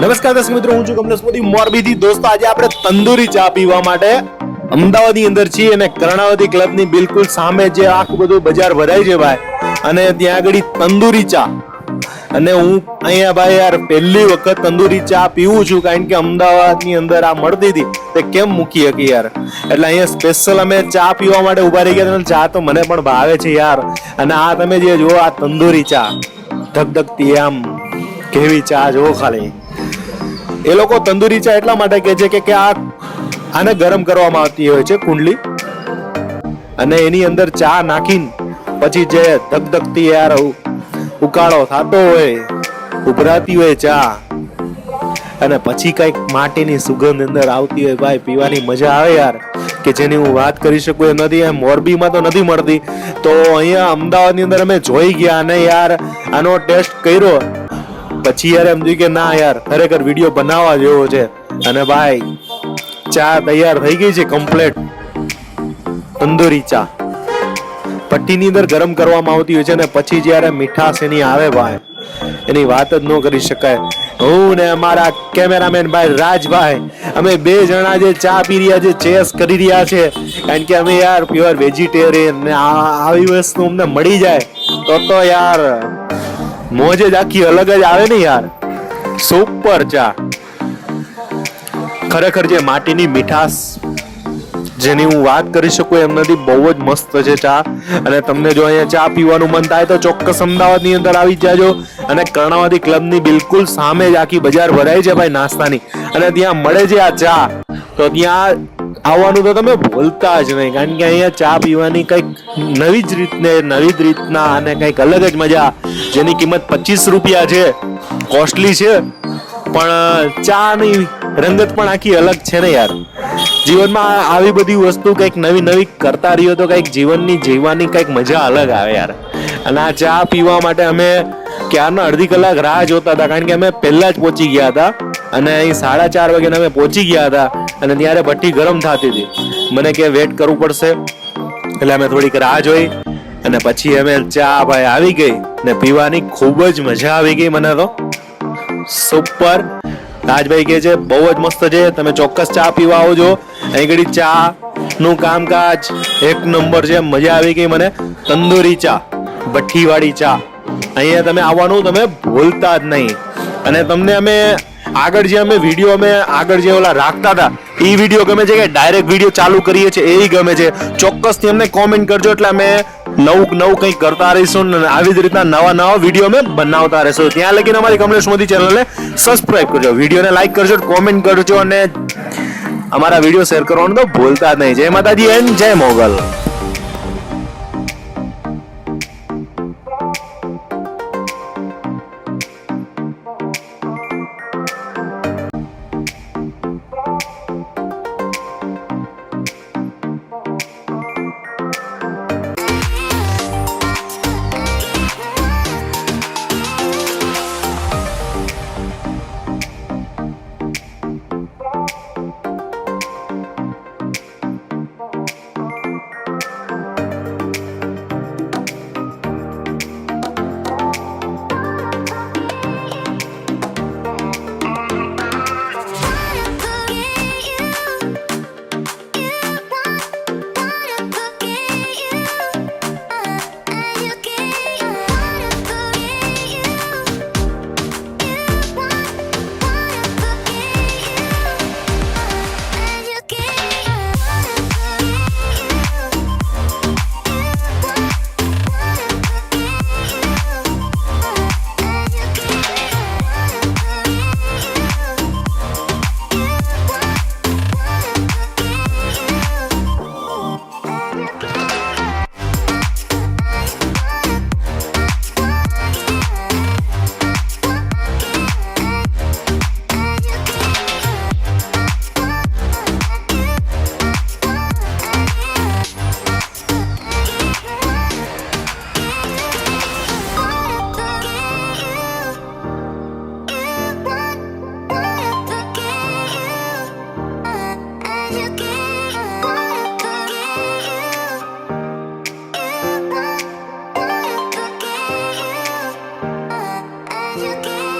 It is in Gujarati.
નમસ્કાર દર્શક મિત્રો, હું છું કમલેશ મોદી મોરબીથી. દોસ્તો, આજે આપણે તંદૂરી ચા પીવા માટે અમદાવાદની અંદર છીએ અને કર્ણાવતી ક્લબની બિલકુલ સામે જે આખું બધું બજાર ભરાય છે ભાઈ, અને ત્યાં આગળ તંદૂરી ચા. અને હું અહીંયા ભાઈ યાર પહેલી વખત તંદૂરી ચા પીવું છું, કારણ કે અમદાવાદની અંદર આ મળતી હતી તે કેમ મૂકી હતી યાર. એટલે અહીંયા સ્પેશિયલ અમે ચા પીવા માટે ઉભા રહી ગયા. ચા તો મને પણ ભાવે છે યાર. અને આ તમે જે જુઓ, આ તંદૂરી ચા ધગધગતી આમ કેવી ચા જુઓ ખાલી. એ લોકો તંદૂરી ચા એટલા માટે કહે છે કે આને ગરમ કરવામાં આવતી હોય છે કુંડલી, અને એની અંદર ચા નાખીને પછી જે ધગધગતી યાર ઉકાળો થતો હોય, ઉભરાતી હોય ચા, અને પછી કઈક માટીની સુગંધ અંદર આવતી હોય ભાઈ, પીવાની મજા આવે યાર, કે જેની હું વાત કરી શકું એમ નથી. મોરબીમાં તો નથી મળતી, તો અહીંયા અમદાવાદની અંદર અમે જોઈ ગયા અને યાર આનો ટેસ્ટ કર્યો પછી યાર એમ થયું કે ના યાર, ખરેખર વિડીયો બનાવવા જેવો છે. અને ભાઈ ચા તૈયાર થઈ ગઈ છે કમ્પ્લેટ. તંદૂરી ચા ભઠ્ઠીની અંદર ગરમ કરવામાં આવતી હોય છે, અને પછી જ્યારે મીઠાશ એની આવે ભાઈ, એની વાત જ ન કરી શકાય. હું ને અમારા કેમેરામેન ભાઈ રાજભાઈ, અમે બે જણા જે ચા પી રહ્યા છે, ચેસ કરી રહ્યા છે, કારણ કે અમે યાર પ્યોર વેજીટેરિયન ને આવી વસ્તુ અમને મળી જાય તો યાર મોજ જ આખી અલગ જ આવે ને યાર. સુપર ચા, ખરેખર જે માટીની મીઠાશ જેની હું વાત કરી શકું એમ નથી, બહુ જ મસ્ત છે ચા. અને તમને જો અહીંયા ચા પીવાનું મન થાય તો ચોક્કસ અમદાવાદની અંદર આવી જાજો. અને કર્ણાવતી ક્લબની બિલકુલ સામે જ આખી બજાર ભરાય છે ભાઈ નાસ્તાની, અને ત્યાં મળે છે આ ચા. તો ત્યાં આવવાનું તો તમે ભૂલતા જ નહીં, કારણ કે અહીંયા ચા પીવાની કંઈક નવી જ રીતના અને કંઈક અલગ જ મજા. જેની કિંમત 25 રૂપિયા છે, કોસ્ટલી છે, પણ ચાની રંગત પણ આખી અલગ છે ને યાર. જીવનમાં આવી બધી વસ્તુ કંઈક નવી કરતા રહ્યો તો કંઈક જીવનની જીવવાની કંઈક મજા અલગ આવે યાર. અને આ ચા પીવા માટે અમે ક્યારના અડધી કલાક રાહ જોતા હતા, કારણ કે અમે પહેલા જ પહોંચી ગયા હતા, અને અહીં 4:30 વાગે અમે પહોંચી ગયા હતા, અને ત્યારે ભઠ્ઠી ગરમ થતી હતી. મને કે વેટ કરવું પડશે, એટલે અમે થોડીક રાહ જોઈ, અને પછી અમે ચા ભાઈ આવી ગઈ ને પીવાની ખૂબ જ મજા આવી ગઈ મને તો. સુપર. રાજભાઈ કહે છે બહુ જ મસ્ત છે, તમે ચોક્કસ ચા પીવા આવજો. અહીં ઘડી ચા નું કામકાજ એક નંબર છે, મજા આવી ગઈ મને. તંદૂરી ચા, ભઠ્ઠી વાળી ચા, અહીંયા તમે આવવાનું તમે ભૂલતા જ નહીં. અને તમને અમે આગળ જે ઓલા રાખતા હતા એ વિડીયો ગમે છે કે ડાયરેક્ટ વિડીયો ચાલુ કરીએ છીએ એ ગમે છે? ચોક્કસથી અમને કોમેન્ટ કરજો, એટલે અમે નવું કંઈક કરતા રહીશું, અને આવી જ રીતના નવા વિડીયો અમે બનાવતા રહીશું. ત્યાં લગીને અમારી કમલેશ મોદી ચેનલને સબસ્ક્રાઇબ કરજો, વિડીયોને લાઈક કરજો, કોમેન્ટ કરજો, અને અમારા વિડીયો શેર કરવાનું તો ભૂલતા જ નહીં. જય માતાજી એન્ડ જય મોગલ. You